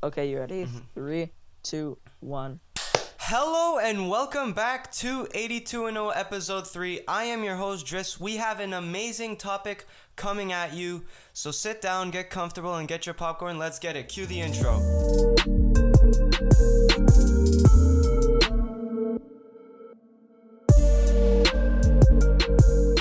Okay, you ready? Mhm. 3, 2, 1. Hello and welcome back to 82-0 episode 3. I am your host Driss. We have an amazing topic coming at you. So sit down, get comfortable, and get your popcorn. Let's get it. Cue the intro.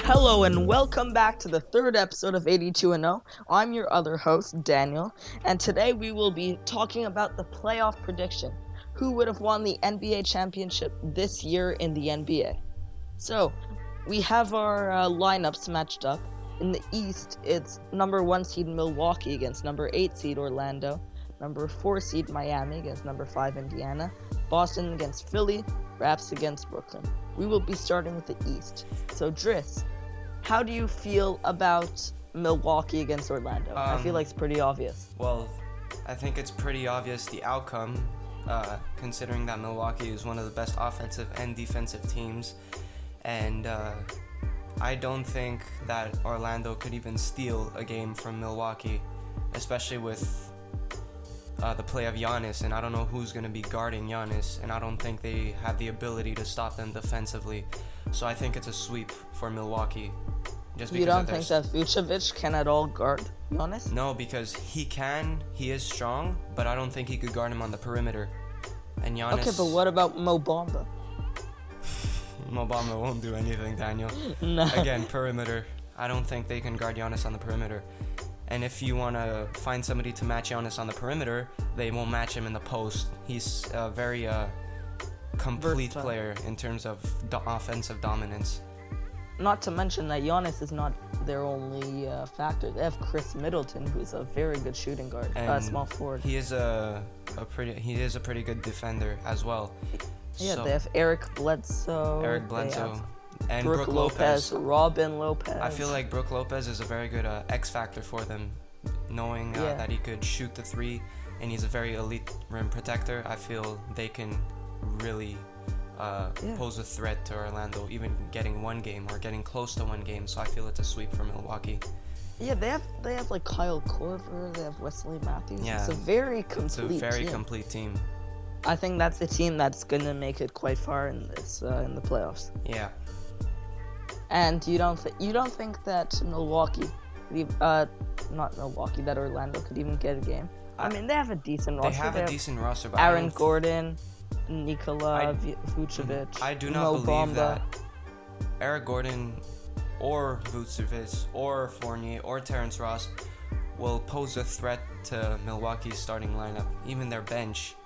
Hello and welcome back to the third episode of 82-0. I'm your other host, Daniel, and today we will be talking about the playoff prediction. Who would have won the NBA championship this year in the NBA? So, we have our lineups matched up. In the East, it's number 1 seed Milwaukee against number 8 seed Orlando, number 4 seed Miami against number 5 Indiana, Boston against Philly, Raps against Brooklyn. We will be starting with the East. So, Driss, how do you feel about Milwaukee against Orlando? I feel like it's pretty obvious. Well, I think it's pretty obvious the outcome, considering that Milwaukee is one of the best offensive and defensive teams. And I don't think that Orlando could even steal a game from Milwaukee, especially with the play of Giannis, and I don't know who's going to be guarding Giannis, and I don't think they have the ability to stop them defensively. So I think it's a sweep for Milwaukee. Just because You don't of their think that Vucevic can at all guard Giannis? No, because he is strong, but I don't think he could guard him on the perimeter. And Giannis... Okay, but what about Mo Bamba? Mo Bamba won't do anything, Daniel. No. Again, perimeter. I don't think they can guard Giannis on the perimeter. And if you want to find somebody to match Giannis on the perimeter, they won't match him in the post. He's a very complete Versatile player in terms of offensive dominance. Not to mention that Giannis is not their only factor. They have Chris Middleton, who's a very good shooting guard, And small forward. He is a pretty good defender as well. Yeah, So, they have Eric Bledsoe. Eric they Bledsoe have and Brooke Lopez, Robin Lopez. I feel like Brooke Lopez is a very good X factor for them, knowing that he could shoot the three, and he's a very elite rim protector. I feel they can really pose a threat to Orlando, even getting one game or getting close to one game. So I feel it's a sweep for Milwaukee. Yeah, they have like Kyle Korver. They have Wesley Matthews. Yeah, it's a very complete It's a very team. complete team. I think that's the team that's gonna make it quite far in this in the playoffs. Yeah. And you don't think that Milwaukee, not Milwaukee, that Orlando could even get a game? I mean, they have a decent roster. They have a decent roster, but Aaron Gordon, Nikola Vucevic. I do not Mo believe Bamba. that Eric Gordon or Vucevic or Fournier or Terrence Ross will pose a threat to Milwaukee's starting lineup. Even their bench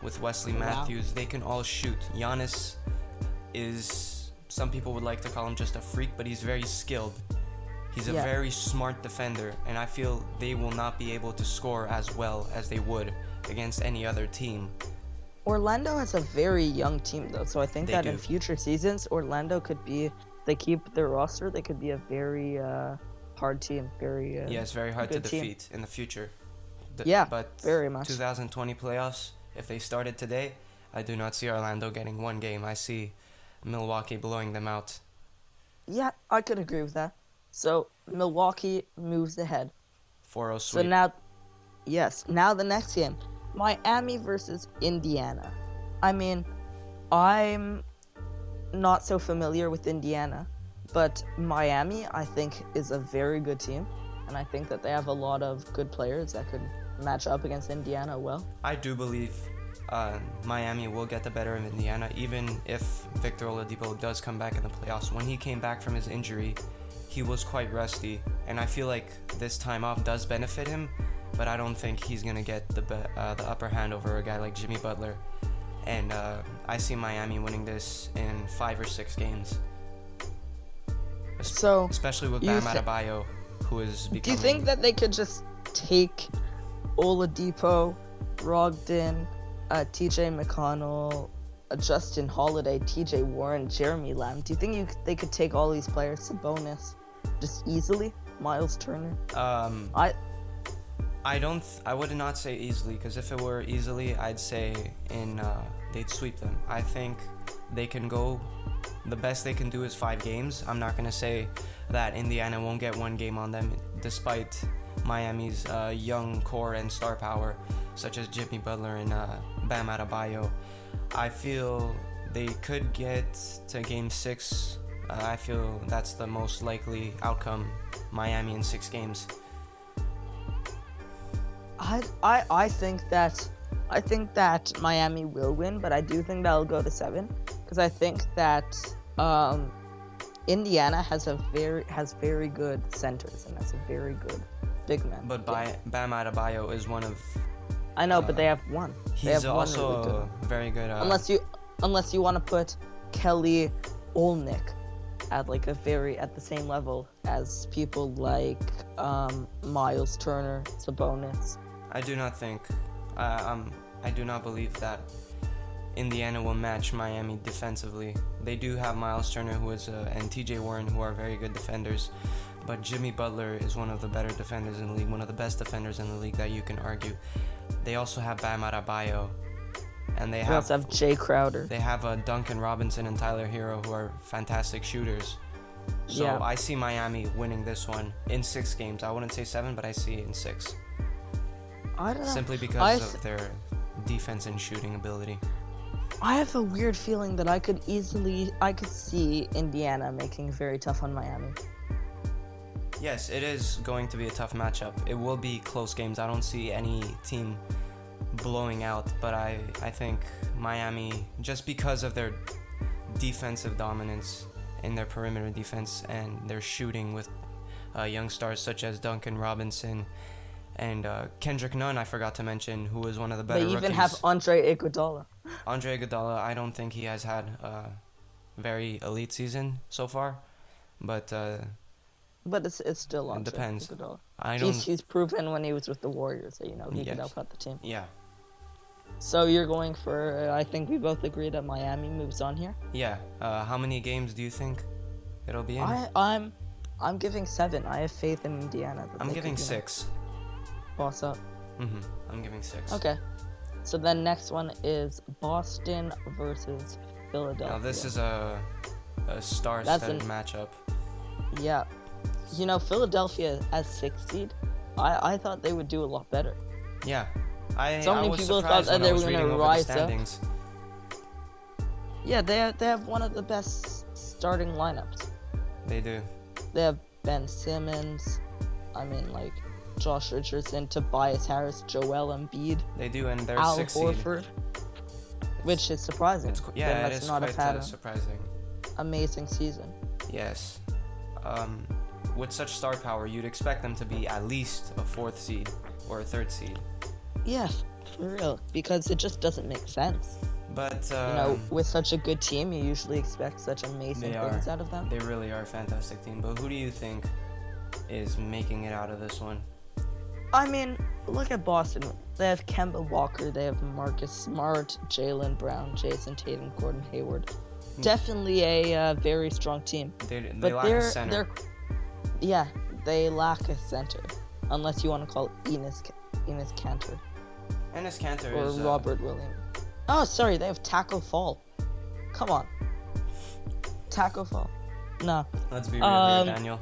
with Wesley Matthews, they can all shoot. Giannis is, some people would like to call him just a freak, but he's very skilled. He's a very smart defender, and I feel they will not be able to score as well as they would against any other team. Orlando has a very young team, though, so I think They that do. in future seasons, Orlando could be, if they keep their roster, they could be a very hard team. Very It's very hard to good team. defeat in the future. But very much. 2020 playoffs, if they started today, I do not see Orlando getting one game. I see Milwaukee blowing them out. Yeah, I could agree with that. So Milwaukee moves ahead. 4-0 So sweep. now the next game, Miami versus Indiana. I mean, I'm not so familiar with Indiana, but Miami, I think, is a very good team, and I think that they have a lot of good players that could match up against Indiana well. I do believe Miami will get the better of Indiana, even if Victor Oladipo does come back in the playoffs. When he came back from his injury, he was quite rusty, and I feel like this time off does benefit him, but I don't think he's going to get the upper hand over a guy like Jimmy Butler. And I see Miami winning this in 5 or 6 games. So, Especially with Bam Adebayo, who is becoming... do you think that they could just take Oladipo, Brogdon, TJ McConnell, Justin Holiday, TJ Warren, Jeremy Lamb? Do you think they could take all these players, Sabonis, just easily? Miles Turner? I would not say easily, because if it were easily, I'd say they'd sweep them. I think they can go. The best they can do is 5 games. I'm not going to say that Indiana won't get one game on them, despite Miami's young core and star power, such as Jimmy Butler and Bam Adebayo. I feel they could get to Game 6. I feel that's the most likely outcome. Miami in 6 games. I think that Miami will win, but I do think that'll go to 7 because I think that Indiana has very good centers and that's a very good big man. But Bam Adebayo is one of. I know, but they have one. He's also really good. Very good. Unless you want to put Kelly Olynyk at at the same level as people like Miles Turner, Sabonis. I do not think. I do not believe that Indiana will match Miami defensively. They do have Miles Turner and TJ Warren, who are very good defenders, but Jimmy Butler is one of the better defenders in the league, one of the best defenders in the league that you can argue. They also have Bam Adebayo, and they also have Jay Crowder. They have Duncan Robinson and Tyler Hero, who are fantastic shooters. So yeah. I see Miami winning this one in 6 games. I wouldn't say 7, but I see it in 6. I don't know. Simply because of their defense and shooting ability. I have a weird feeling that I could see Indiana making it very tough on Miami. Yes, it is going to be a tough matchup. It will be close games. I don't see any team blowing out, but I think Miami, just because of their defensive dominance in their perimeter defense and their shooting with young stars such as Duncan Robinson and Kendrick Nunn, I forgot to mention, who is one of the better rookies. They even have Andre Iguodala. Andre Iguodala, I don't think he has had a very elite season so far, but it's still Andre. It depends. Iguodala. He's proven when he was with the Warriors that he could help out the team. Yeah. So you're going for? I think we both agree that Miami moves on here. Yeah. How many games do you think it'll be in? I'm giving 7. I have faith in Indiana. I'm giving 6. Boss up. I'm giving 6. Okay. So then next one is Boston versus Philadelphia. Now this is a star-studded matchup. Yeah. Philadelphia as 6th seed, I thought they would do a lot better. Yeah. So many people thought that they were going to rise up. Yeah, they have one of the best starting lineups. They do. They have Ben Simmons, Josh Richardson, Tobias Harris, Joel Embiid. They do, and they're Al 6th Horford, which is surprising. It is quite surprising. Amazing season. Yes. With such star power, you'd expect them to be at least a 4th seed or a 3rd seed. Yeah, for real, because it just doesn't make sense. But with such a good team, you usually expect such amazing things out of them. They really are a fantastic team. But who do you think is making it out of this one? Look at Boston. They have Kemba Walker, they have Marcus Smart, Jaylen Brown, Jason Tatum, Gordon Hayward. Definitely a very strong team. They lack a center. They lack a center, unless you want to call it Enes Kanter. Enes Kanter or is Robert Williams. Oh, sorry, they have Taco Fall. Come on, Taco Fall. No. Let's be real here, Daniel.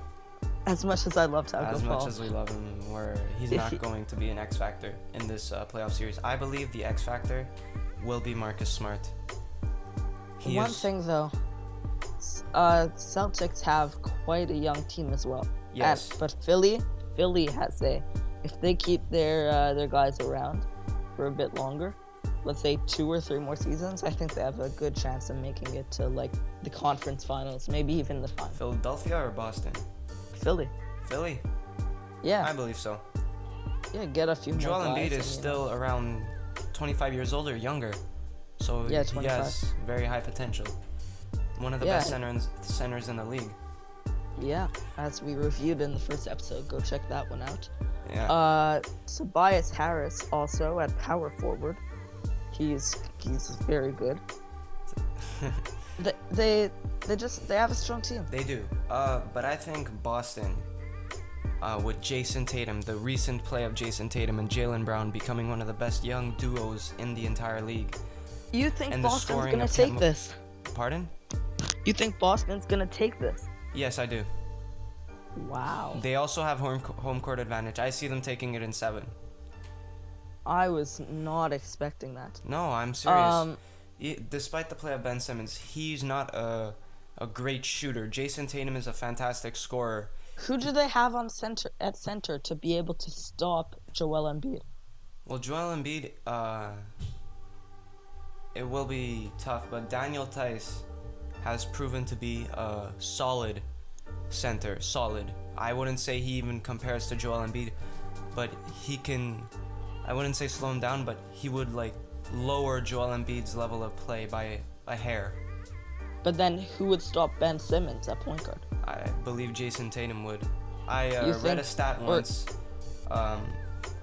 As much as I love Taco Fall. As much as we love him, he's not going to be an X factor in this playoff series. I believe the X factor will be Marcus Smart. One thing though, Celtics have quite a young team as well. Yes. But Philly has if they keep their guys around for a bit longer, let's say 2 or 3 more seasons, I think they have a good chance of making it to the conference finals, maybe even the finals. Philadelphia or Boston? Philly. Yeah. I believe so. Yeah, get a few more Joel guys. Embiid is still around 25 years old or younger. So yeah, he has very high potential. One of the best centers in the league. Yeah, as we reviewed in the first episode, go check that one out. Yeah. Tobias Harris also at power forward. He's very good. They have a strong team. They do. But I think Boston, with Jason Tatum, the recent play of Jason Tatum and Jaylen Brown becoming one of the best young duos in the entire league. You think Boston's gonna take this? Pardon? You think Boston's gonna take this? Yes, I do. Wow. They also have home court advantage. I see them taking it in 7. I was not expecting that. No, I'm serious. Despite the play of Ben Simmons, he's not a great shooter. Jason Tatum is a fantastic scorer. Who do they have on at center to be able to stop Joel Embiid? Well, Joel Embiid, it will be tough, but Daniel Tice has proven to be a solid center. Solid. I wouldn't say he even compares to Joel Embiid, but he can, I wouldn't say slow him down, but he would like lower Joel Embiid's level of play by a hair. But then who would stop Ben Simmons at point guard? I believe Jason Tatum would. I read a think- stat or- once.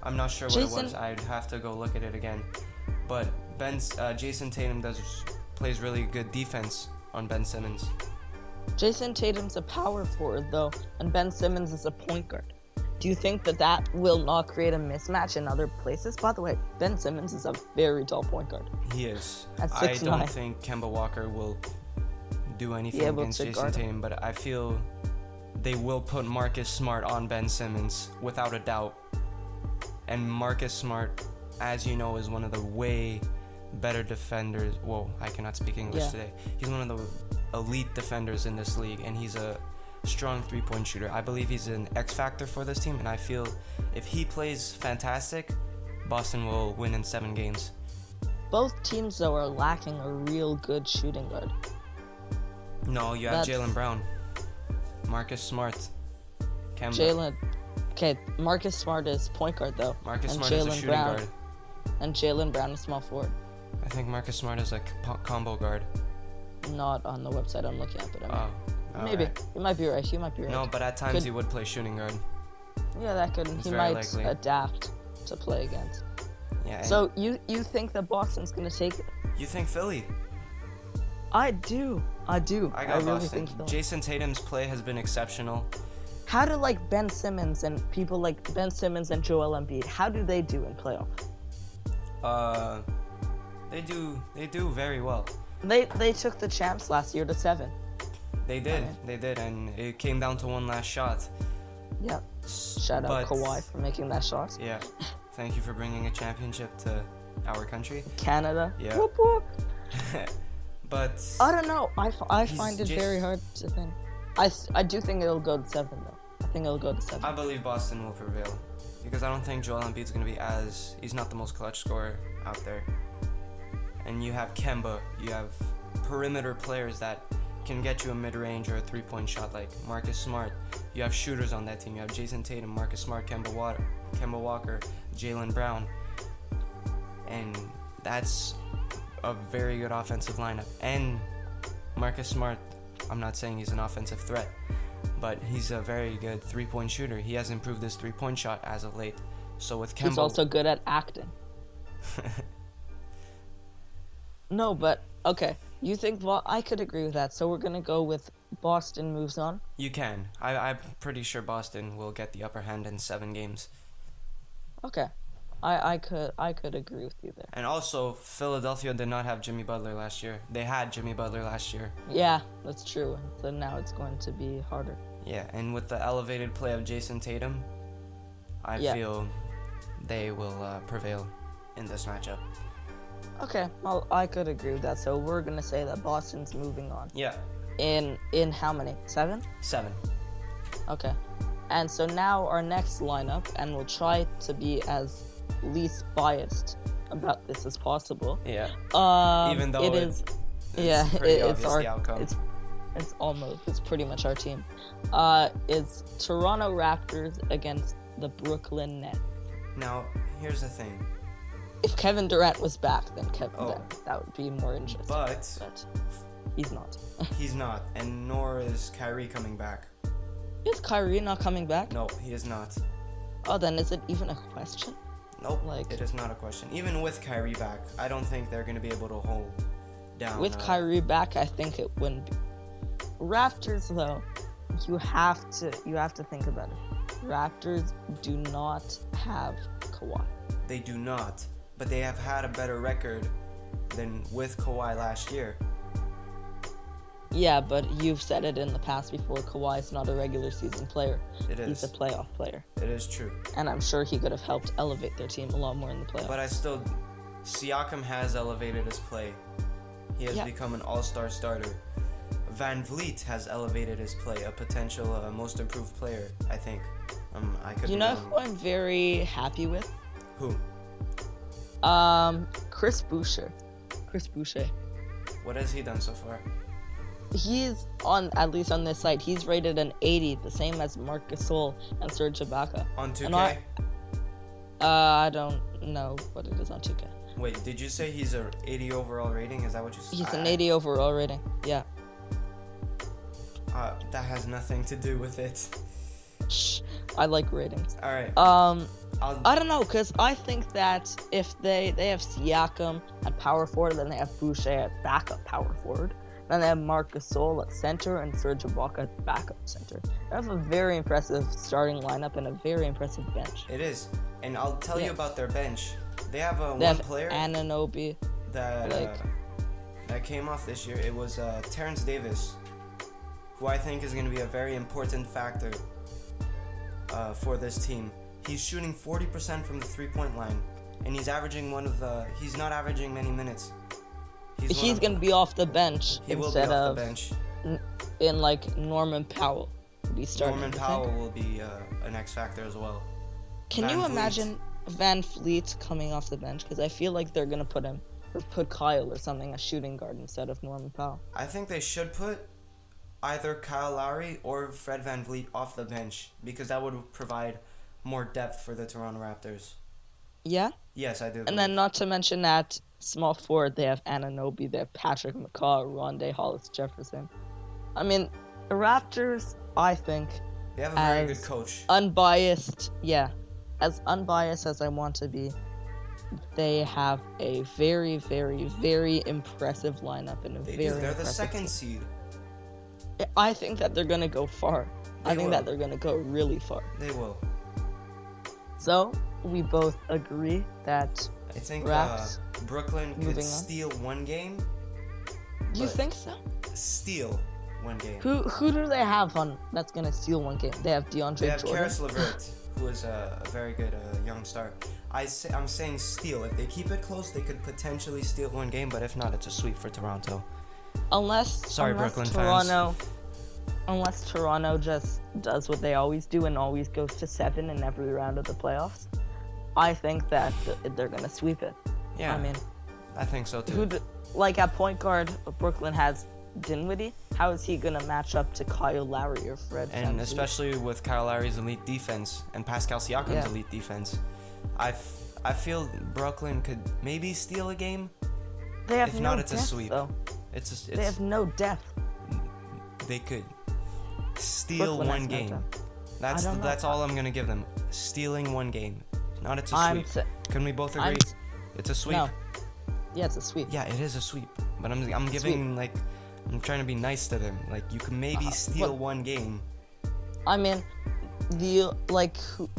I'm not sure what it was. I'd have to go look at it again. But Jason Tatum plays really good defense on Ben Simmons. Jason Tatum's a power forward though, and Ben Simmons is a point guard. Do you think that will not create a mismatch in other places? By the way, Ben Simmons is a very tall point guard. He is. At I 6'9". don't think Kemba Walker will do anything able against to Jason guard him. Tatum, but I feel they will put Marcus Smart on Ben Simmons without a doubt. And Marcus Smart, as you know, is one of the way better defenders. Whoa, I cannot speak English today. He's one of the elite defenders in this league, and he's a strong three-point shooter. I believe he's an X factor for this team, and I feel if he plays fantastic, Boston will win in 7 games. Both teams though are lacking a real good shooting guard. No, you have Jaylen Brown, Marcus Smart, Kemba. Marcus Smart is point guard though. Marcus and Smart is a Jaylen shooting Brown, guard. And Jaylen Brown is small forward. I think Marcus Smart is a combo guard. Not on the website I'm looking at, but I mean, Oh, maybe. alright. You might be right. You might be right. No, but at times Could- he would play shooting guard. Yeah, that could. It's He very might likely. adapt to play against. Yeah. So you think that Boston's gonna take it? You think Philly? I do. I got really Boston. think so. Jason Tatum's play has been exceptional. How do like Ben Simmons and people like Ben Simmons and Joel Embiid? How do they do in playoff? They do very well. They took the champs last year to 7. They did, and it came down to one last shot. Yep. Shout out Kawhi for making that shot. Yeah. Thank you for bringing a championship to our country. Canada. Yeah. Whoop, whoop. But I don't know. I find it just- very hard to think. I do think it'll go to 7 though. I think it'll go to 7. I believe Boston will prevail because I don't think Joel Embiid's going to be he's not the most clutch scorer out there. And you have Kemba, you have perimeter players that can get you a mid-range or a three-point shot like Marcus Smart. You have shooters on that team. You have Jason Tatum, Marcus Smart, Kemba Walker, Jaylen Brown. And that's a very good offensive lineup. And Marcus Smart, I'm not saying he's an offensive threat, but he's a very good three-point shooter. He has improved his three-point shot as of late. So with Kemba... He's also good at acting. No, but okay. You think I could agree with that. So we're gonna go with Boston moves on. You can. I'm pretty sure Boston will get the upper hand in 7 games. Okay, I could agree with you there. And also, Philadelphia did not have Jimmy Butler last year. They had Jimmy Butler last year. Yeah, that's true. So now it's going to be harder. Yeah, and with the elevated play of Jason Tatum, I feel they will prevail in this matchup. Okay, well I could agree with that. So we're gonna say that Boston's moving on. Yeah. In how many? 7? 7. Okay. And so now our next lineup, and we'll try to be as least biased about this as possible. Yeah. Even though it's pretty obvious the outcome. It's pretty much our team. It's Toronto Raptors against the Brooklyn Nets. Now, here's the thing. If Kevin Durant was back, then Oh. that would be more interesting. But he's not. he's not, and nor is Kyrie coming back. Is Kyrie not coming back? No, he is not. Oh, then is it even a question? Nope, it is not a question. Even with Kyrie back, I don't think they're going to be able to hold down. With Kyrie back, I think it wouldn't be. Raptors, though, you have to think about it. Raptors do not have Kawhi. They do not, but they have had a better record than with Kawhi last year. Yeah, but you've said it in the past before. Kawhi's not a regular season player. It He's is. a playoff player. It is true. And I'm sure he could have helped elevate their team a lot more in the playoffs. But Siakam has elevated his play. He has become an all-star starter. Van Vliet has elevated his play, a potential most improved player, I think. I could. You know who I'm very happy with? Who? Chris Boucher. Chris Boucher. What has he done so far? He's at least on this site, he's rated an 80, the same as Marc Gasol and Serge Ibaka. On 2K? I don't know what it is on 2K. Wait, did you say he's a 80 overall rating? Is that what you said? He's an 80 overall rating, yeah. That has nothing to do with it. Shh, I like ratings. Alright. I don't know, because I think that if they have Siakam at power forward, then they have Boucher at backup power forward, then they have Marc Gasol at center and Serge Ibaka at backup center. They have a very impressive starting lineup and a very impressive bench. It is. And I'll tell you about their bench. They have They one have player Anunoby. that came off this year. It was Terrence Davis, who I think is going to be a very important factor for this team. He's shooting 40% from the three-point line, and he's not averaging many minutes. He's going to be off the bench He will be instead off of the bench. in like Norman Powell will be starting. Norman Powell will be an X factor as well. Can Van you Vliet. imagine Van Vliet coming off the bench? Because I feel like they're going to put Kyle or something as shooting guard instead of Norman Powell. I think they should put either Kyle Lowry or Fred Van Vliet off the bench, because that would provide more depth for the Toronto Raptors. Yeah? Yes, I do. And then not to mention that small forward, they have Anunoby, they have Patrick McCaw, Rondé Hollis Jefferson. I mean, the Raptors, I think, they have a very good coach. As unbiased as I want to be, they have a very, very, very impressive lineup and They're the second team. seed. I think that they're going to go far. I think that they're going to go really far. They will. So, we both agree that I think Raps, Brooklyn could moving on. steal one game. You think so? Steal one game. Who do they have on that's going to steal one game? They have DeAndre They have Jordan. Karis LeVert, who is a very good young star. I'm saying steal. If they keep it close, they could potentially steal one game, but if not, it's a sweep for Toronto. Unless Brooklyn Toronto, unless Toronto just does what they always do and always goes to 7 in every round of the playoffs, I think that they're gonna sweep it. Yeah, I mean, I think so too. Like at point guard, Brooklyn has Dinwiddie. How is he gonna match up to Kyle Lowry or Fred? And VanVleet? especially with Kyle Lowry's elite defense and Pascal Siakam's elite defense, I feel Brooklyn could maybe steal a game. They have if no not, it's depth, a sweep. though. They have no depth. They could steal Brooklyn one has no game. depth. That's all I'm gonna give them. Stealing one game. If not, it's a sweep. Can we both agree? It's a sweep. No. Yeah, it's a sweep. Yeah, it is a sweep. But I'm giving I'm trying to be nice to them. Like, you can maybe steal one game. I mean,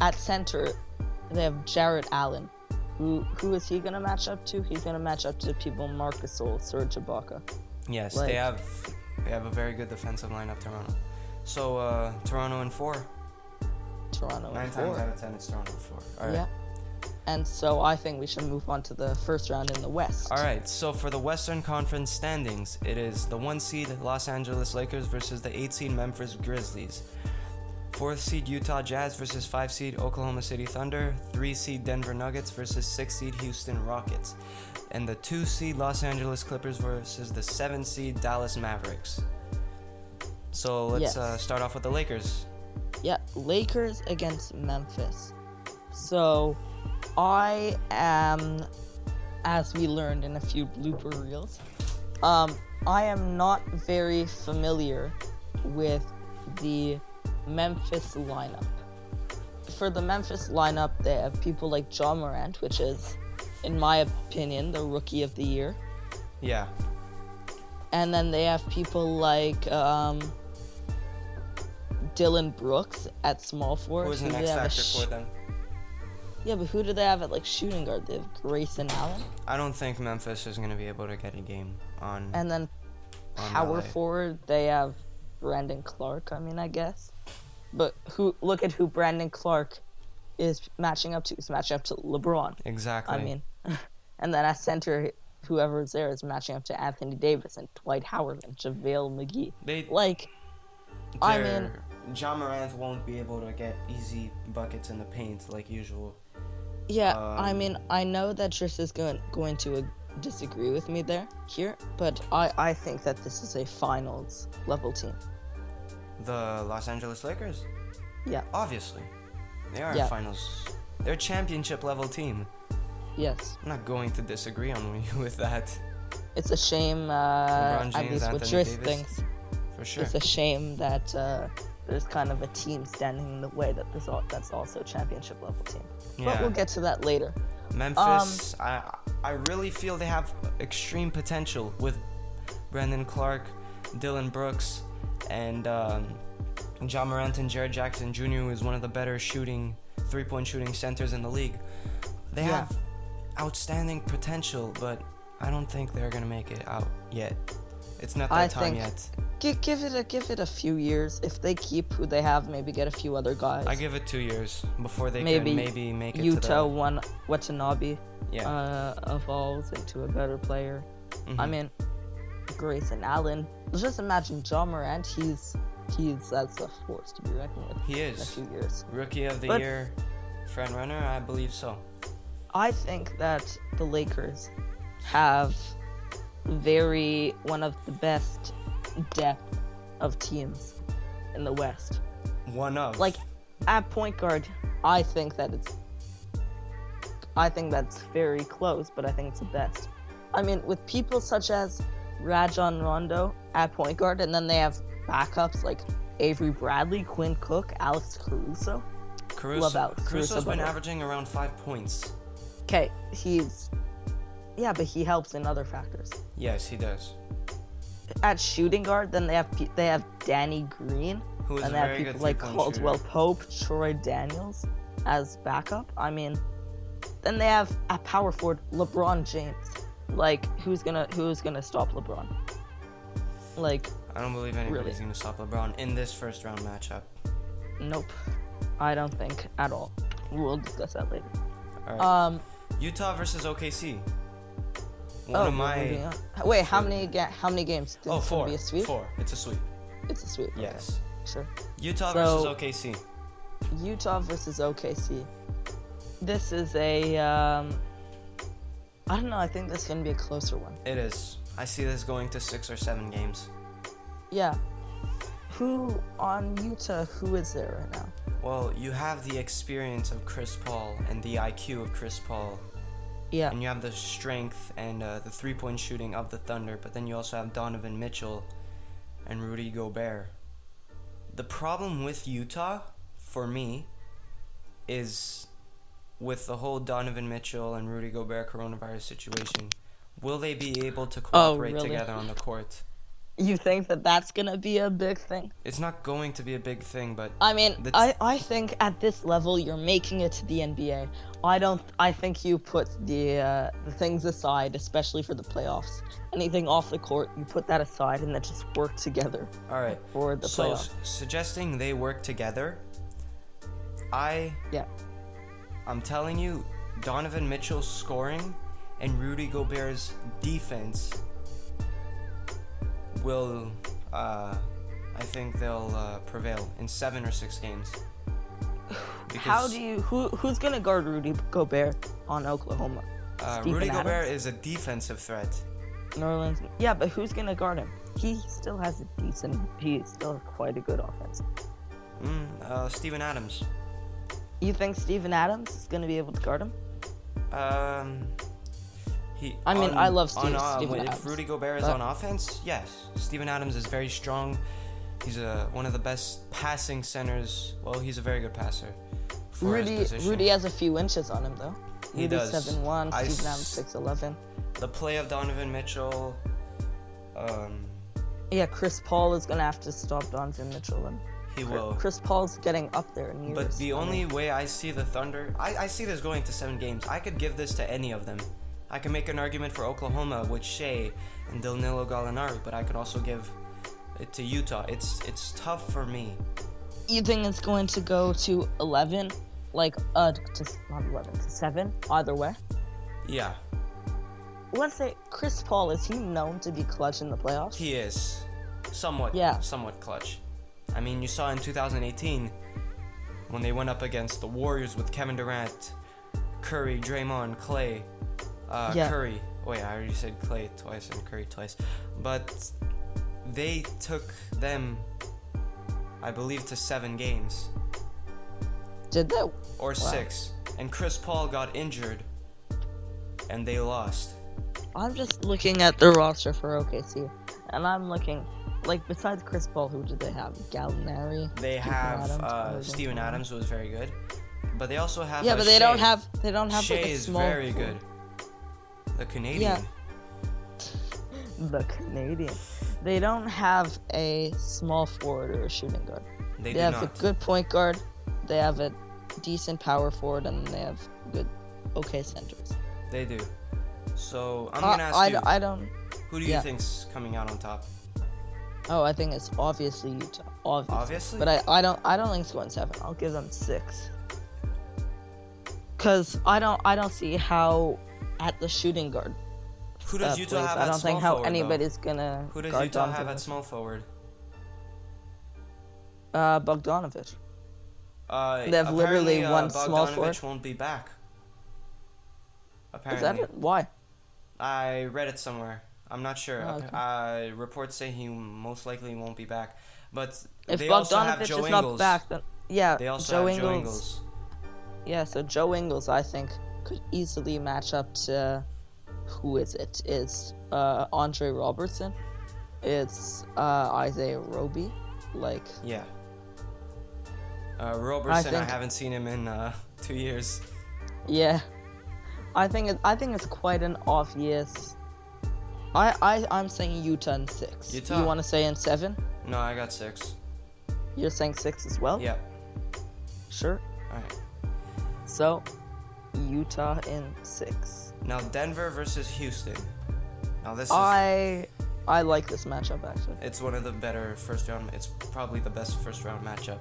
at center, they have Jarrett Allen. Who is he gonna match up to? He's gonna match up to people Marc Gasol, Serge Ibaka. Yes, they have a very good defensive lineup, Toronto. So Toronto in 4. Toronto 9 in times 4. out of 10, it's Toronto in 4. All right. Yeah. And so I think we should move on to the first round in the West. All right. So for the Western Conference standings, it is the 1 seed Los Angeles Lakers versus the 8 seed Memphis Grizzlies. 4th seed Utah Jazz versus 5 seed Oklahoma City Thunder, 3 seed Denver Nuggets versus 6 seed Houston Rockets, and the 2 seed Los Angeles Clippers versus the 7 seed Dallas Mavericks. So let's start off with the Lakers. Yeah, Lakers against Memphis. So I am, as we learned in a few blooper reels, I am not very familiar with the Memphis lineup. For the Memphis lineup, they have people like Ja Morant, which is, in my opinion, the rookie of the year. Yeah. And then they have people like Dylan Brooks at small forward. Who's the next factor for them? Yeah, but who do they have at shooting guard? They have Grayson Allen. I don't think Memphis is going to be able to get a game on. And then power LA. forward, they have Brandon Clark. I mean, I guess. But look at who Brandon Clark is matching up to. He's matching up to LeBron. Exactly. I mean, and then at center, whoever is there is matching up to Anthony Davis and Dwight Howard and JaVale McGee. I mean, Ja Morant won't be able to get easy buckets in the paint like usual. yeah, I mean, I know that Tris is going to disagree with me here, but I think that this is a finals level team. The Los Angeles Lakers? Yeah. Obviously. They are Yeah. a finals. They're a championship level team. Yes. I'm not going to disagree with that. It's a shame, LeBron at James, least what Anthony Tris Davis. thinks. For sure. It's a shame that there's kind of a team standing in the way that's also a championship level team. But Yeah. we'll get to that later. Memphis, I really feel they have extreme potential with Brandon Clark, Dylan Brooks, and Ja Morant and Jared Jackson Jr., who is one of the better three-point shooting centers in the league. They Yeah. have outstanding potential, but I don't think they're gonna make it out yet. It's not their time yet. Give it a few years. If they keep who they have, maybe get a few other guys. I give it 2 years before they Maybe can maybe make it Yuta Watanabe Yeah. evolves into a better player. Mhm. I mean, Grayson Allen. Just imagine Ja Morant. He's that's a force to be reckoned with. He In a is. few years. Rookie of the But- year, front runner, I believe so. I think that the Lakers have one of the best depth of teams in the West. One of. Like, at point guard, I think that's very close, but I think it's the best. I mean, with people such as Rajon Rondo at point guard, and then they have backups like Avery Bradley, Quinn Cook, Alex Caruso. Love Alex Caruso, Caruso's by been the way. averaging around 5 points. Okay, but he helps in other factors. Yes, he does. At shooting guard, then they have Danny Green, Who is and a they have very people good like three-point Caldwell shooter. Pope, Troy Daniels as backup. I mean, then they have at power forward LeBron James. Like, who's gonna stop LeBron? Like, I don't believe anybody's Really? going to stop LeBron in this first round matchup. nope, I don't think at all. We'll discuss that later. All right. Um, Utah versus OKC. One oh, of we're moving my. on. Wait, how many games? Think Oh, it's gonna 4. be a sweep? 4. It's a sweep. It's a sweep. okay, Yes. sure. Utah So- versus OKC. Utah versus OKC. This is a I don't know. I think this is gonna be a closer one. It is. I see this going to 6 or 7 games. Yeah. Who on Utah? Who is there right now? Well, you have the experience of Chris Paul and the IQ of Chris Paul. Yeah. And you have the strength and the three-point shooting of the Thunder, but then you also have Donovan Mitchell and Rudy Gobert. The problem with Utah, for me, is with the whole Donovan Mitchell and Rudy Gobert coronavirus situation. Will they be able to cooperate really? together on the court? You think that that's gonna be a big thing? It's not going to be a big thing, but I mean, That's- I think at this level you're making it to the NBA. I think you put the things aside, especially for the playoffs. Anything off the court, you put that aside and then just work together all right. for the So playoffs. suggesting they work together, Yeah. I'm telling you, Donovan Mitchell's scoring and Rudy Gobert's defense will, I think they'll prevail in 7 or 6 games. Who's gonna guard Rudy Gobert on Oklahoma? Steven Rudy Adams? Gobert is a defensive threat. Nerlens. Yeah, but who's gonna guard him? He still has he still has quite a good offense. Steven Adams. You think Steven Adams is gonna be able to guard him? I mean, I love Steven if Adams, Rudy Gobert is but- on offense, yes. Steven Adams is very strong. He's one of the best passing centers. Well, he's a very good passer for his position. Rudy has a few inches on him though. He Rudy does. 7'1", I Steven s- Adams 6'11". The play of Donovan Mitchell. Yeah, Chris Paul is gonna have to stop Donovan Mitchell, and He will. Chris Paul's getting up there in years. But the I mean, only way I see the Thunder, I see this going to 7 games. I could give this to any of them. I can make an argument for Oklahoma with Shea and Danilo Gallinari, but I could also give it to Utah. It's tough for me. You think it's going to go to 11? Like, just not 11, to 7? Either way. Yeah, Let's say Chris Paul, is he known to be clutch in the playoffs? he is somewhat clutch. I mean, you saw in 2018 when they went up against the Warriors with Kevin Durant, Curry, Draymond, Clay, Curry. Wait, I already said Clay twice and Curry twice. But they took them, I believe, to 7 games. Did they? Or 6. And Chris Paul got injured, and they lost. I'm just looking at the roster for OKC, and I'm looking, like, besides Chris Paul, who do they have? Gallinari? They have Steven Adams, who is very good. But they also have but they Shea. don't have Shea like a is small very good. The Canadian. The Canadian. They don't have a small forward or a shooting guard. They They do have not. a good point guard. They have a decent power forward, and they have good, okay centers. They do. So I'm gonna ask you, I don't. who do you think's coming out on top? Oh, I think it's obviously Utah. Obviously. But I don't think it's going 7. I'll give them 6. Cause I don't see how at the shooting guard. Who does Utah place, have I at don't small think how forward, anybody's gonna. Who does guard Utah have Donovan. at small forward? Bogdanovich. They have literally one small forward. Bogdanovich won't be back. Is Apparently. that it? Why? I read it somewhere. I'm not sure. Oh, okay. Reports say he most likely won't be back. But If they also have Bogdanovich Joe is Ingles. not back, then yeah, They also Joe have Ingles. Joe Ingles. Yeah, so Joe Ingles, I think, could easily match up to who is it? It's Andre Robertson. It's Isaiah Roby. Like, Yeah. Robertson, I think- haven't seen him in 2 years. yeah. I think it's quite an obvious. I'm saying Utah in 6. Utah? You want to say in 7? No, I got 6. You're saying 6 as well? Yeah. Sure. Alright. So, Utah in 6. Now Denver versus Houston. Now this is I like this matchup actually. it's one of the better first round. It's probably the best first round matchup.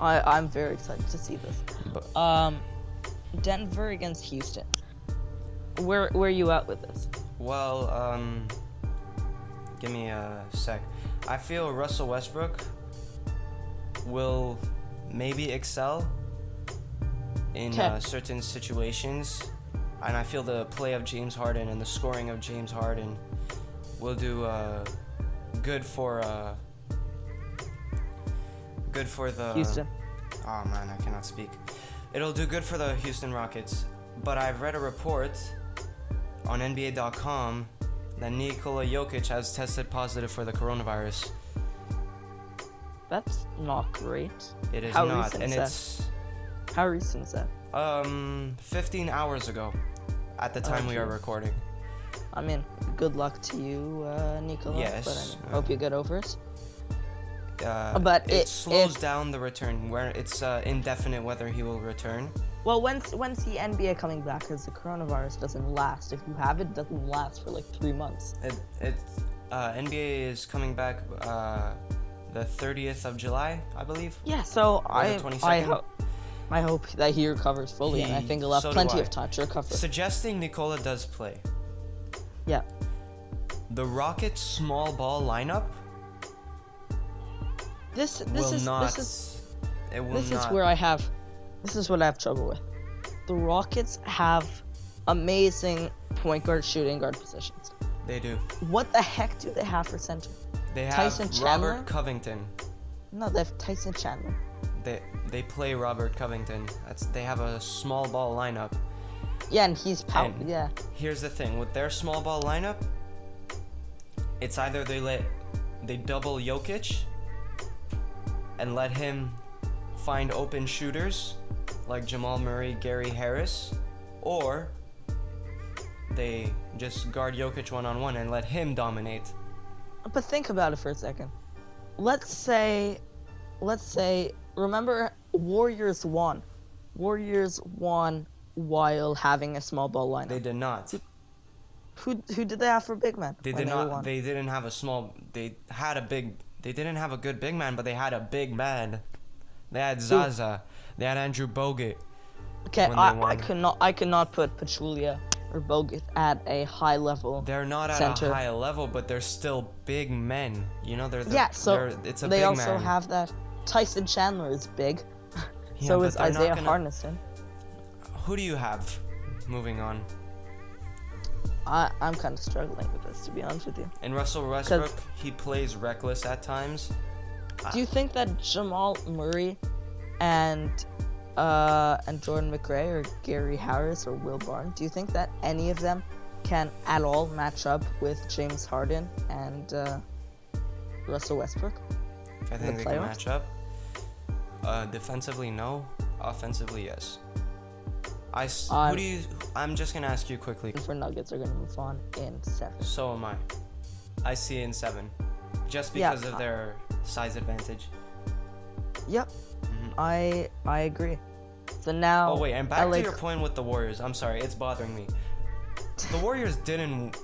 I'm very excited to see this. But Denver against Houston. Where are you at with this? well, give me a sec. I feel Russell Westbrook will maybe excel in certain situations, and I feel the play of James Harden and the scoring of James Harden will do good for the Houston. Oh man, I cannot speak. It'll do good for the Houston Rockets, but I've read a report on NBA.com that Nikola Jokic has tested positive for the coronavirus. That's not great. It is How not, recent and is that? it's How recent is that? 15 hours ago at the time we are Okay. recording. I mean, good luck to you, Nicola. Yes, But I mean, hope you get over it. It But slows down the return, where it's indefinite whether he will return. Well, when's the NBA coming back? Because the coronavirus doesn't last. If you have it, doesn't last for like 3 months. NBA is coming back the 30th of July, I believe. Yeah, so Or the 22nd? I hope that he recovers fully, and I think he'll have So do plenty I. of time to recover. Suggesting Nikola does play. Yeah. The Rockets' small ball lineup This will is not. this is It will this not. is where I have this is what I have trouble with. The Rockets have amazing point guard, shooting guard positions. They do. What the heck do they have for center? They have Tyson Chandler? Robert Covington. No, they have Tyson Chandler. They play Robert Covington. They have a small ball lineup. Yeah, and he's power. And Yeah. Here's the thing with their small ball lineup. It's either they double Jokic and let him find open shooters like Jamal Murray, Gary Harris, or they just guard Jokic one-on-one and let him dominate. But think about it for a second. Let's say, remember Warriors won. Warriors won while having a small ball lineup. They did not. Who did they have for big man? They when did were not. one? They didn't have a small. They had a big. They didn't have a good big man, but they had a big man. They had Zaza. They had Andrew Bogut. Okay, when they won. I could not put Pachulia or Bogut at a high level. They're not at center. a high level, but they're still big men. You know, it's a they big also man. have that. Tyson Chandler is big. Yeah, So but is they're not Isaiah gonna- Harnison. Who do you have? Moving on. I'm kind of struggling with this, to be honest with you. And Russell Westbrook, he plays reckless at times. Do you think that Jamal Murray and Jordan McRae or Gary Harris or Will Barnes, do you think that any of them can at all match up with James Harden and Russell Westbrook? I think they playoffs? can match up. Defensively, no. Offensively, yes. I'm just gonna ask you quickly. For Nuggets are going to move on in 7. So am I. I see it in 7, just Yeah. because of their size advantage. Yep, Mhm. I agree. So now. Oh wait, and back LA to your point with the Warriors. I'm sorry, it's bothering me. The Warriors didn't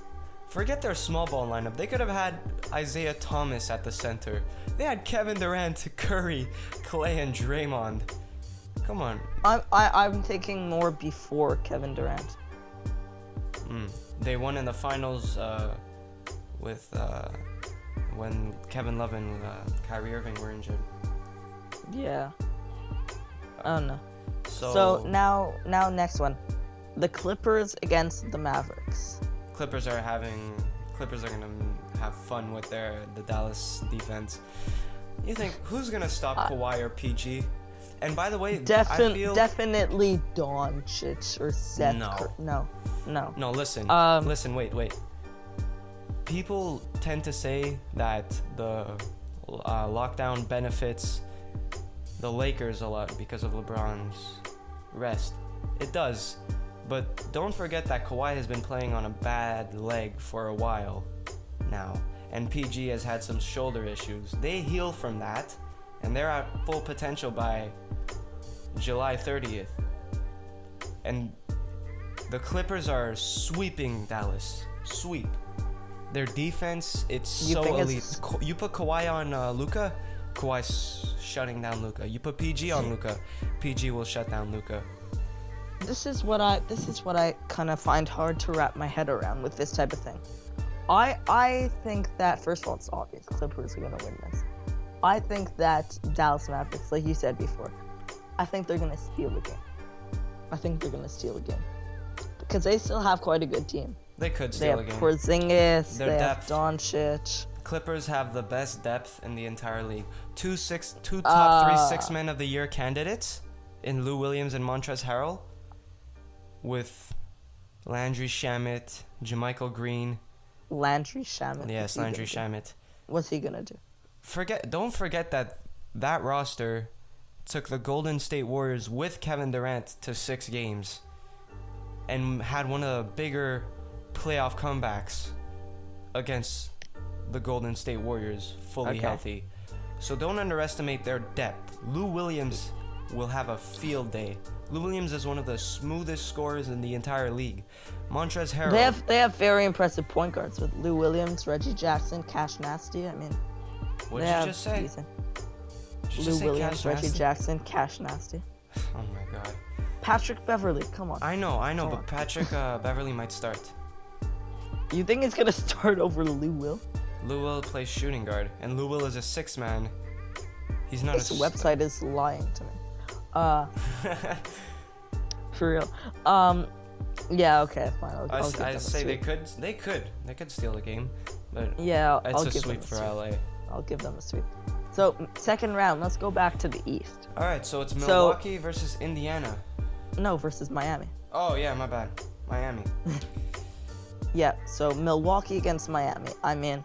forget their small ball lineup. They could have had Isaiah Thomas at the center. They had Kevin Durant, Curry, Clay, and Draymond. Come on. I'm thinking more before Kevin Durant. They won in the finals with when Kevin Love and Kyrie Irving were injured. Yeah. I don't know. So, So now next one, the Clippers against the Mavericks. Clippers are gonna have fun with the Dallas defense. You think who's gonna stop Kawhi or PG? And by the way, I feel Definitely Doncic or Seth. No. No. Listen, wait. People tend to say that the lockdown benefits the Lakers a lot because of LeBron's rest. It does, but don't forget that Kawhi has been playing on a bad leg for a while now, and PG has had some shoulder issues. They heal from that, and they're at full potential by July 30th. And the Clippers are sweeping Dallas. Sweep. Their defense, it's You so think elite. it's- You put Kawhi on Luka, Kawhi's shutting down Luka. You put PG on Luka, PG will shut down Luka. This is what I kind of find hard to wrap my head around with this type of thing. I think that, first of all, it's obvious Clippers are gonna win this. I think that Dallas Mavericks, like you said before, I think they're gonna steal the game. Because they still have quite a good team. They could They steal have a game. Porzingis, Their they depth. have Doncic. Clippers have the best depth in the entire league. Two top 3 six-men of the year candidates in Lou Williams and Montrezl Harrell, with Landry Shamet, JaMychal Green. Landry Shamet. Yes, Landry Shamet. What's he gonna do? Don't forget that roster took the Golden State Warriors with Kevin Durant to 6 games and had one of the bigger playoff comebacks against the Golden State Warriors fully Okay. healthy. So don't underestimate their depth. Lou Williams will have a field day. Lou Williams is one of the smoothest scorers in the entire league. Montrezl Harrell. They have very impressive point guards with Lou Williams, Reggie Jackson, Cash Nasty. I mean, What they did you have just say? decent- Did you Lou just say Williams, Cash Reggie Nasty? Jackson, Cash Nasty. Oh my god. Patrick Beverly, come on. I know, Come but on. Patrick Beverly might start. You think it's gonna start over Lou Will? Lou Will plays shooting guard, and Lou Will is a 6-man. He's not This a website is lying to me. For real. Yeah, okay, fine. I'll give them I a say sweep. they could steal the game, but Yeah, it's I'll a give sweep them for a sweep. LA. I'll give them a sweep. So, second round, let's go back to the East. All right, so it's So- Milwaukee versus Indiana. No, versus Miami. Oh yeah, my bad. Miami. Yeah, so Milwaukee against Miami. I mean,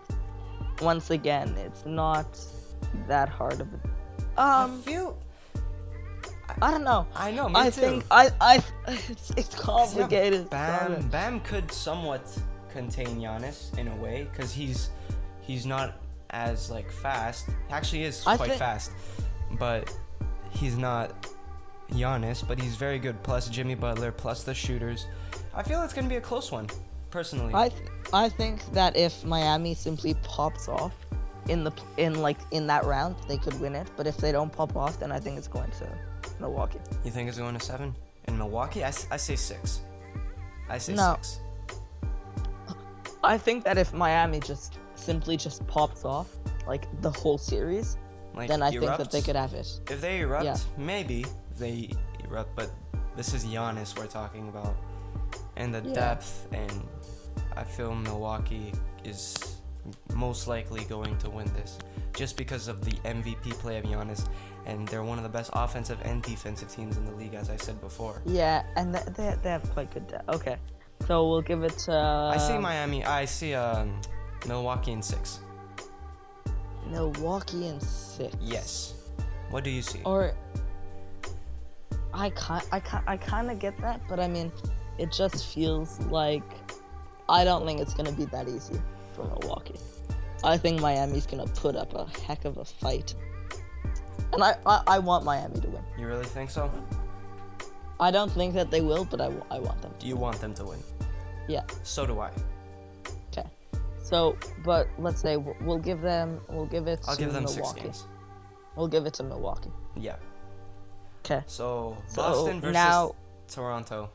once again, it's not that hard of a... I feel. I don't know. I know. Me I too. think it's complicated. Yeah, Bam could somewhat contain Giannis in a way, because he's not as like fast. He actually is I quite think- fast, but he's not Giannis. But he's very good. Plus Jimmy Butler, plus the shooters. I feel it's gonna be a close one. personally. I think that if Miami simply pops off in that round, they could win it. But if they don't pop off, then I think it's going to Milwaukee. You think it's going to 7? In Milwaukee, I say 6. I say No. 6. I think that if Miami just pops off like the whole series, Like, then I think that erupt? they could have it. If they erupt, Yeah. maybe they erupt, but this is Giannis we're talking about. And the Yeah. depth, and I feel Milwaukee is most likely going to win this. Just because of the MVP play of Giannis, and they're one of the best offensive and defensive teams in the league, as I said before. Yeah, and they have quite good depth. Okay, so we'll give it to I see Miami, I see Milwaukee in 6. Milwaukee in 6. Yes. What do you see? Or I kind of get that, but I mean, it just feels like I don't think it's gonna be that easy for Milwaukee. I think Miami's gonna put up a heck of a fight, and I want Miami to win. You really think so? I don't think that they will, but I want them to. You want them to win? Yeah. So do I. Okay. So, but let's say we'll give it I'll to give them 6 Milwaukee. games. We'll give it to Milwaukee. Yeah. Okay. So, So Boston versus now, Toronto.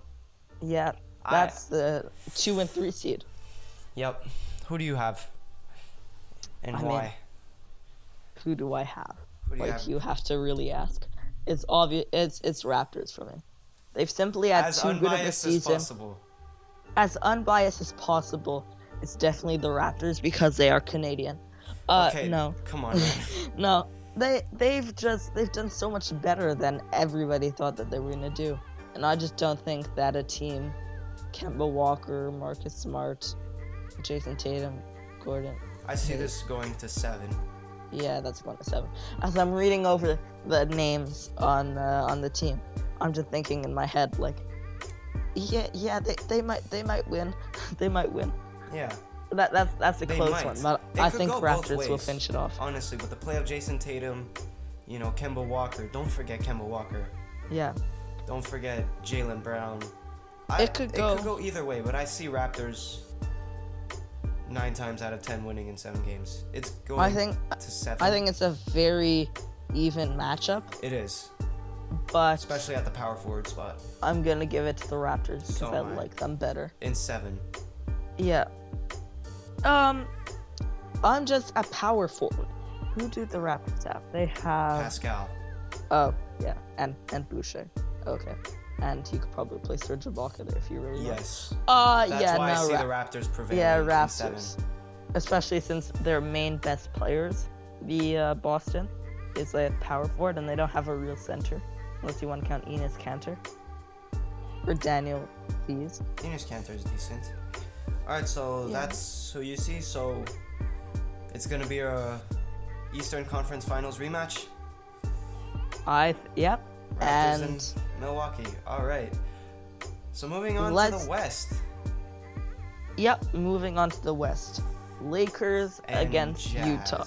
yeah, that's the 2 and 3 seed. Yep. Who do you have? And I mean, why? Who do I have? Who do you Like, have? you have to really ask. It's obvious. It's Raptors for me. They've simply had As too good of a unbiased as season. possible. As unbiased as possible, it's definitely the Raptors because they are Canadian. Okay. No, Come on, man. no. They've done so much better than everybody thought that they were gonna do, and I just don't think that a team, Kemba Walker, Marcus Smart, Jason Tatum, Gordon. I see this going to 7. Yeah, that's going to 7. As I'm reading over the names on the team, I'm just thinking in my head like, yeah, they might win, they might win. Yeah. That's a They close might. one, but It I could think go both Raptors will ways. finish it off. Honestly, with the play of Jason Tatum, Kemba Walker. Don't forget Kemba Walker. Yeah, Don't forget Jaylen Brown. It could go- It could go either way, but I see Raptors 9 times out of 10 winning in 7 games. It's going I think to 7. I think it's a very even matchup, it is, but especially at the power forward spot I'm gonna give it to the Raptors because So I am I. like them better. in 7. Yeah. I'm just a power forward. Who do the Raptors have? They have. Pascal. Oh, yeah, and Boucher. Okay, and you could probably play Serge Ibaka there if you really want. Yes. Yeah, That's why no, I see the Raptors prevailing yeah, in 7. Raptors. Especially since their main best players, the Boston, is a power forward, and they don't have a real center, unless you want to count Enes Kanter or Daniel Theis. Enes Kanter is decent. Alright, so Yeah. that's who you see. So it's going to be a Eastern Conference Finals rematch. Yep. Raptors And Milwaukee. All right. So moving on to Let's- the West. Yep, moving on to the West. Lakers And against Jazz. Utah.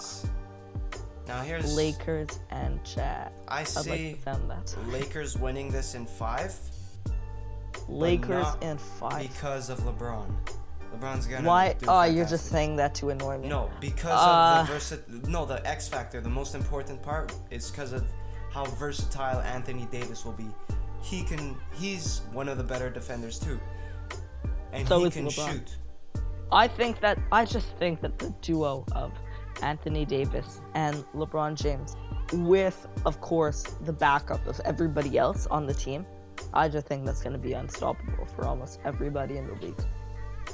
Now here's Lakers and Jazz. I I'd see like to sound that. Lakers winning this in 5 Lakers not in 5. because of LeBron. LeBron's gonna. Why? do Oh, you're just fantastic. saying that to annoy me. No, because of the X factor. The most important part is because of how versatile Anthony Davis will be. He's one of the better defenders too, and So he is can LeBron. shoot. I just think that the duo of Anthony Davis and LeBron James, with of course the backup of everybody else on the team, I just think that's going to be unstoppable for almost everybody in the league.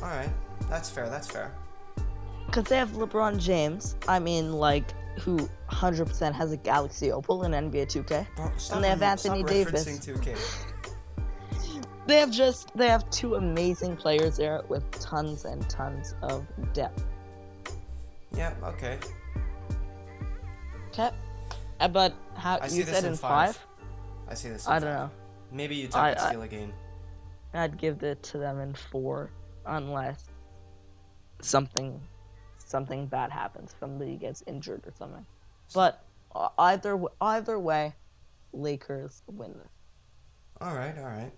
All right, that's fair. That's fair. Because they have LeBron James, who 100% has a Galaxy Opal in NBA 2K. Bro, stop they have stop Anthony Davis. referencing 2K. They have 2 amazing players there with tons and tons of depth. Yeah. Okay. Okay. But how I see you this said in in 5. 5? I see this. In I don't 5. know. Maybe Utah could steal a game. I'd give it to them in 4 unless something bad happens. Somebody gets injured or something. But either way, Lakers win this. All right.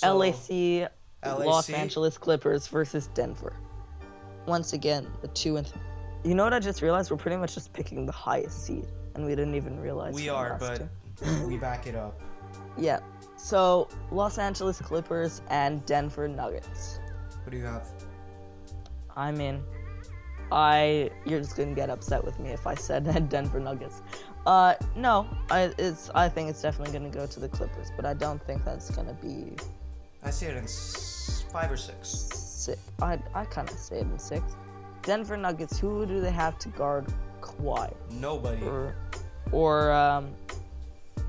LAC Los LAC? Angeles Clippers versus Denver. Once again, the 2 and you know what I just realized? We're pretty much just picking the highest seed, and we didn't even realize. We from the are, last but two. we back it up. Yeah. So Los Angeles Clippers and Denver Nuggets. What do you have? I mean, you're just gonna get upset with me if I said Denver Nuggets. No, I think it's definitely gonna go to the Clippers, but I don't think that's gonna be. I see it in 5 or 6. I kind of say it in 6. Denver Nuggets. Who do they have to guard Kawhi Nobody. or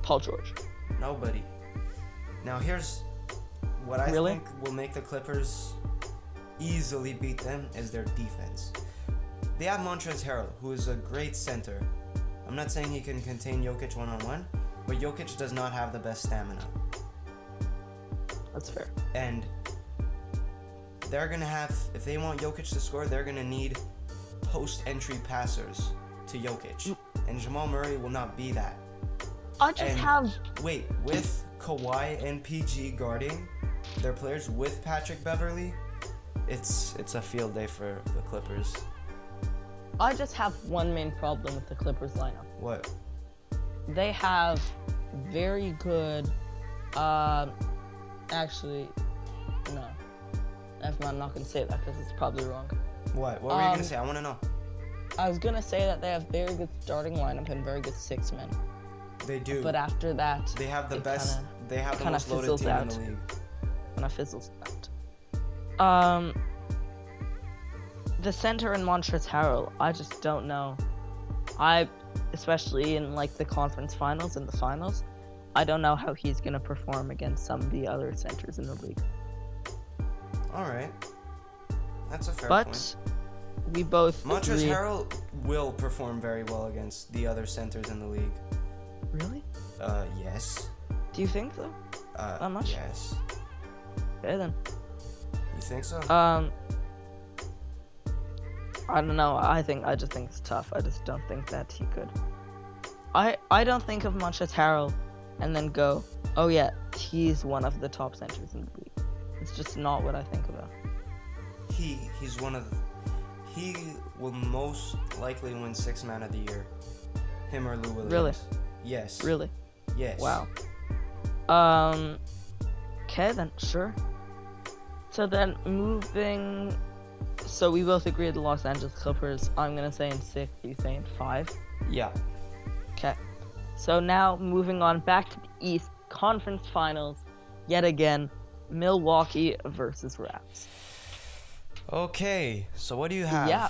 Paul George? Nobody. Now here's what I Really? think will make the Clippers easily beat them is their defense. They have Montrezl Harrell, who is a great center. I'm not saying he can contain Jokic one-on-one, but Jokic does not have the best stamina. That's fair. And they're going to have, if they want Jokic to score, they're going to need post-entry passers to Jokic. And Jamal Murray will not be that. I just have. Wait, with Kawhi and PG guarding their players with Patrick Beverly, it's a field day for the Clippers. I just have one main problem with the Clippers lineup. What? They have very good. Actually, no. I'm not gonna say that because it's probably wrong. What? What were you gonna say? I want to know. I was gonna say that they have very good starting lineup and very good 6 men. They do. But after that, They have the it best. They have the kinda most loaded fizzles team in out. the league. kind of fizzles out. The center in Montrezl Harrell, I just don't know. Especially in like the conference finals and the finals, I don't know how he's gonna perform against some of the other centers in the league. All right, that's a fair But point. we both Montrezl agree. Harrell will perform very well against the other centers in the league. Really? Yes. Do you think so? That much? Yes. Okay then. You think so? I don't know. I just think it's tough. I just don't think that he could. I don't think of Montrezl Harrell and then go, oh yeah, he's one of the top centers in the league. It's just not what I think about. He's one of the, he will most likely win 6th Man of the Year. Him or Lou Williams. Really? Yes. Really? Yes. Wow. Okay then, sure. So then moving, so we both agree the Los Angeles Clippers. I'm gonna say in 6. You say in 5. Yeah. Okay. So now moving on back to the East Conference Finals, yet again, Milwaukee versus Raps. Okay. So what do you have? Yeah.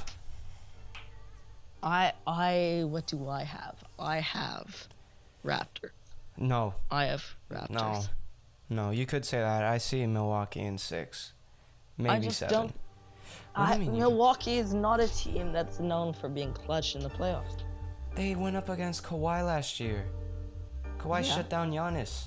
What do I have? I have Raptors. No. I have Raptors. No. You could say that. I see Milwaukee in 6, maybe I just 7. don't. What do you mean you Milwaukee is not a team that's known for being clutch in the playoffs. They went up against Kawhi last year. Kawhi Yeah. shut down Giannis.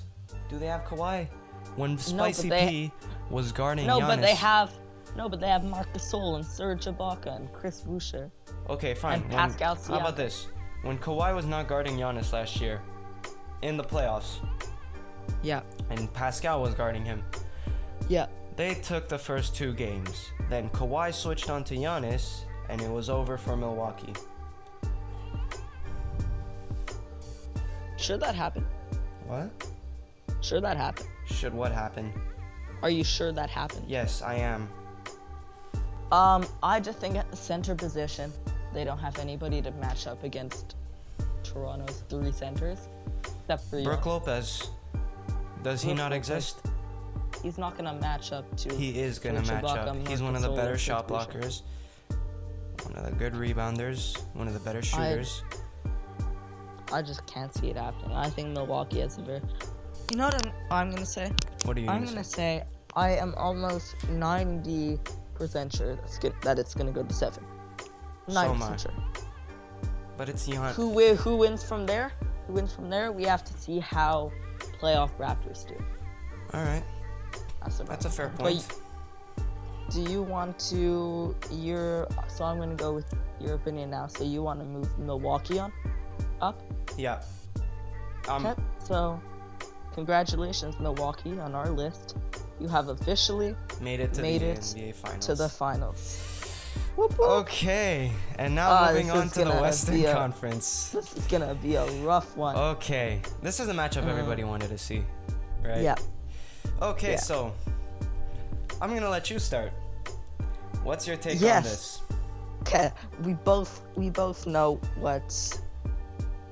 Do they have Kawhi? When but Spicy they- P was guarding No, Giannis. but they have. No, but they have Marc Gasol and Serge Ibaka and Chris Boucher. Okay, fine. and Pascal How about Siakam. this? When Kawhi was not guarding Giannis last year, in the playoffs, Yeah. and Pascal was guarding him, Yeah. they took the first 2 games. Then Kawhi switched on to Giannis, and it was over for Milwaukee. Should that happen? What? Should that happen? Should what happen? Are you sure that happened? Yes, I am. I just think at the center position, they don't have anybody to match up against Toronto's 3 centers, except for Brook Giannis. Lopez. Does he Brook not Lopez. exist? He's not gonna match up to. He is gonna Serge match Ibaka, up. He's Marc one of the Gasol, better and shot Chris Boucher. blockers, one of the good rebounders, one of the better shooters. I just can't see it happening. I think Milwaukee has a very. You know what I'm gonna say? What are you I'm gonna gonna say? say I am almost 90% sure that it's gonna go to 7. So am I. 90% sure. But it's Giannis. Who wins from there? Who wins from there? We have to see how playoff Raptors do. All right, That's that's a fair point. Do you want to so I'm gonna go with your opinion now. So you want to move Milwaukee up? Yeah. Okay. So congratulations Milwaukee on our list. You have officially made it to made the it NBA Finals. to the finals. Whoop, whoop. Okay, and now moving this on is to the gonna Western be a- Conference. This is gonna be a rough one. Okay, this is a matchup everybody wanted to see, right? Yeah. Okay, Yeah. so I'm gonna let you start. What's your take on Yes. this? Okay. We both know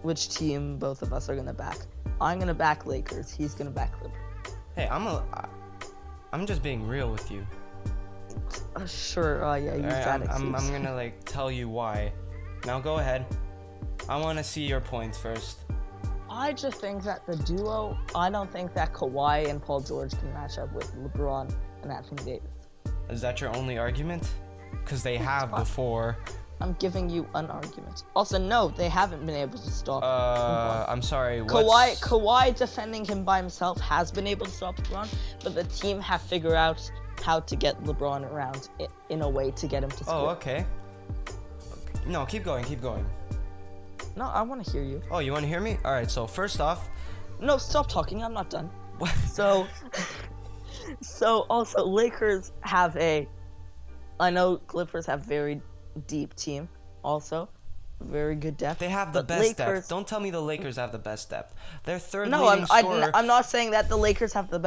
which team both of us are gonna back. I'm gonna back Lakers. He's gonna back Clippers. Hey, I'm just being real with you. Sure. Yeah. Use Alright, that I'm excuse. gonna like tell you why. Now go ahead. I want to see your points first. I just think that the duo. I don't think that Kawhi and Paul George can match up with LeBron and Anthony Davis. Is that your only argument? Because they have fine. before. I'm giving you an argument. Also, no, they haven't been able to stop LeBron. I'm sorry. Kawhi defending him by himself has been able to stop LeBron, but the team have figured out how to get LeBron around in a way to get him to score. Oh, okay. No, keep going. No, I want to hear you. Oh, you want to hear me? All right. So first off, No, stop talking. I'm not done. So also Lakers have I know Clippers have very deep team. Also, very good depth. they have the but best Lakers, depth. Don't tell me the Lakers have the best depth. Their third No, leading scorer. I'm not saying that the Lakers have the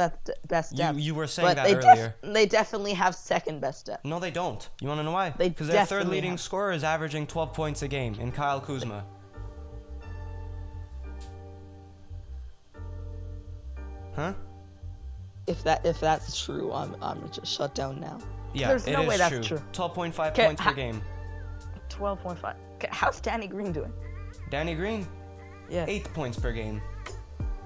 best depth. You were saying but that they earlier. they definitely have second best depth. No, they don't. You want to know why? They Because their third definitely leading have. scorer is averaging 12 points a game in Kyle Kuzma. Huh? If that's true, I'm gonna just shut down now. Yeah, There's it no is way that's true. 12.5 Okay, points per game. 12.5. Okay, how's Danny Green doing? Danny Green, Yeah. 8 points per game.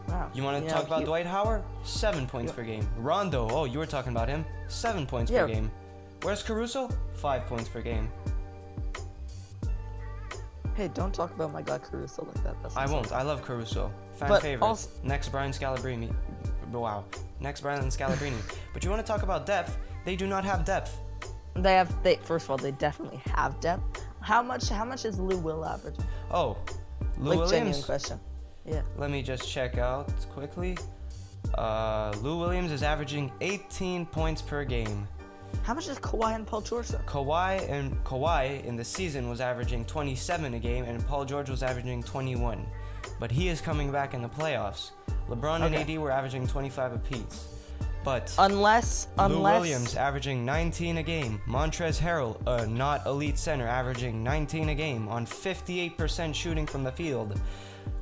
Wow. You want to Yeah, talk about he- Dwight Howard? 7 points Yeah. per game. Rondo, oh, you were talking about him. 7 points Yeah. per game. Where's Caruso? 5 points per game. Hey, don't talk about my guy Caruso like that. That's I insane. won't. I love Caruso. Fan But favorite. also- Next, Brian Scalabrine. Wow. Next, Brian Scalabrine. But you want to talk about depth? They do not have depth. They first of all, they definitely have depth. How much is Lou Will averaging? Oh, Lou Like, genuine Williams. question. Yeah. Let me just check out quickly. Lou Williams is averaging 18 points per game. How much is Kawhi and Paul George though? Kawhi in the season was averaging 27 a game, and Paul George was averaging 21. But he is coming back in the playoffs. LeBron and Okay. AD were averaging 25 apiece. But Unless Lou Williams averaging 19 a game. Montrezl Harrell, a not elite center, averaging 19 a game on 58% shooting from the field.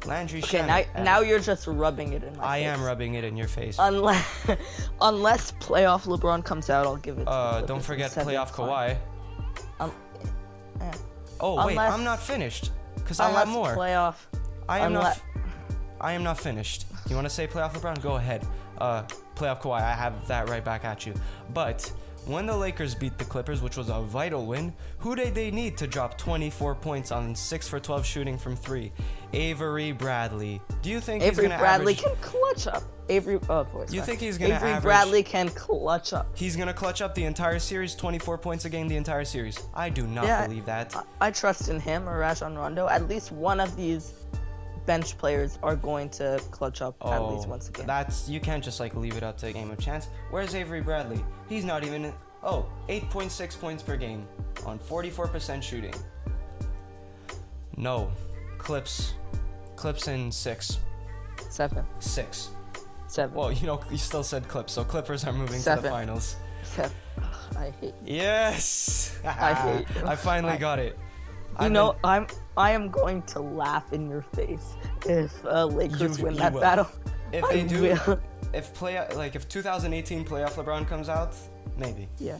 Landry Okay, Shamet. now you're just rubbing it in my I face. am rubbing it in your face. Unless playoff LeBron comes out, I'll give it to the Don't Clippers. forget Seven, playoff fine. Kawhi. Eh. Oh wait, Unless- I'm not finished because I Unless have more. playoff. I am unless- not. I am not finished. You want to say playoff LeBron? Go ahead. Playoff Kawhi. I have that right back at you. But when the Lakers beat the Clippers, which was a vital win, who did they need to drop 24 points on 6 for 12 shooting from 3? Avery Bradley. Do you think Avery he's gonna Bradley average? can clutch up. You think he's gonna Avery average? Bradley can clutch up. He's gonna clutch up the entire series, 24 points a game the entire series. I do not believe that. I trust in him or Rajon Rondo. At least one of these bench players are going to clutch up at least once a game. That's you can't just like leave it up to a game of chance. Where's Avery Bradley? He's not even. 8.6 points per game on 44% shooting. No, Clips in 6. 7. 6. 7. Well, you still said Clips, so Clippers are moving to the 7. finals. 7. Ugh, I hate you. Yes. I hate you. I finally got it. I am going to laugh in your face if Lakers You- win you that will. battle. If I they do, will. if 2018 playoff LeBron comes out, maybe. Yeah.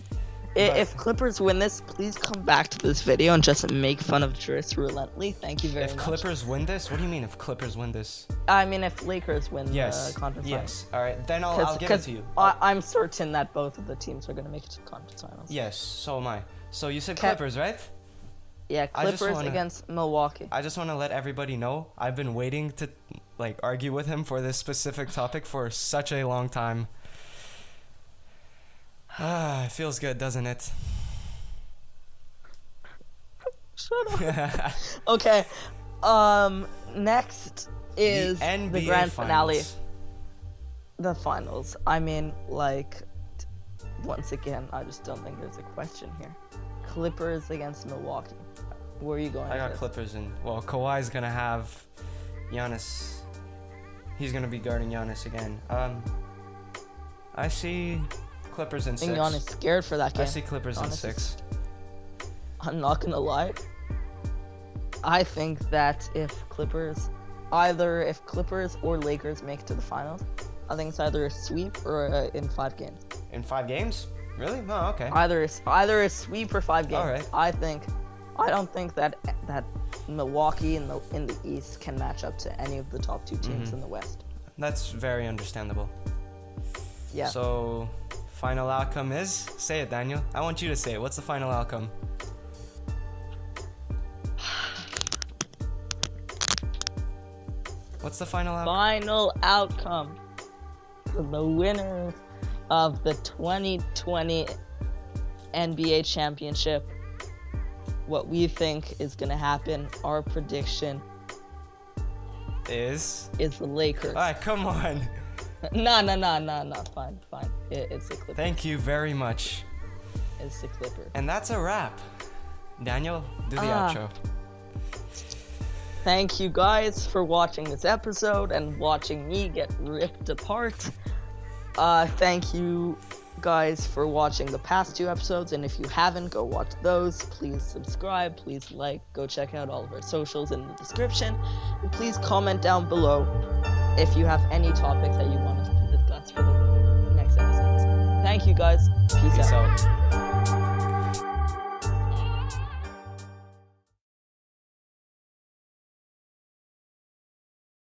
But- If Clippers win this, please come back to this video and just make fun of Juris relentlessly. Thank you very If much. Clippers win this, what do you mean if Clippers win this? I mean, if Lakers win Yes. the conference Yes. All right, then I'll give it to you. I'm certain that both of the teams are going to make it to the conference finals. Yes, so am I. So you said Okay. Clippers, right? Yeah, I just Clippers wanna- against Milwaukee. I just want to let everybody know I've been waiting to argue with him for this specific topic for such a long time. It feels good, doesn't it? Shut up. Okay. Next is NBA the grand finale. Finals. The finals. I mean, once again, I just don't think there's a question here. Clippers against Milwaukee. Where are you going? I got with this? Clippers, and well, Kawhi's gonna have Giannis. He's gonna be guarding Giannis again. I see Clippers in I think 6. Giannis scared for that game. I see Clippers in Giannis 6. I'm not gonna lie. I think that if Clippers or Lakers make it to the finals, I think it's either a sweep or in 5 games. In 5 games? Really? Oh, okay. Either a sweep or 5 games. All right. I don't think that Milwaukee in the East can match up to any of the top 2 teams in the West. That's very understandable. Yeah. So, final outcome is? Say it, Daniel. I want you to say it. What's the final outcome? What's the final outcome? Final outcome for the winner of the 2020 NBA championship. What we think is going to happen, our prediction Is the Lakers. Alright, come on. No, fine. It's the Clippers. Thank you very much. It's the Clippers. And that's a wrap. Daniel, do the outro. Thank you guys for watching this episode and watching me get ripped apart. Thank you guys for watching the past 2 episodes, and if you haven't, go watch those. Please subscribe, please like, go check out all of our socials in the description, and please comment down below if you have any topics that you want us to discuss for the next episodes. Thank you guys. Peace out.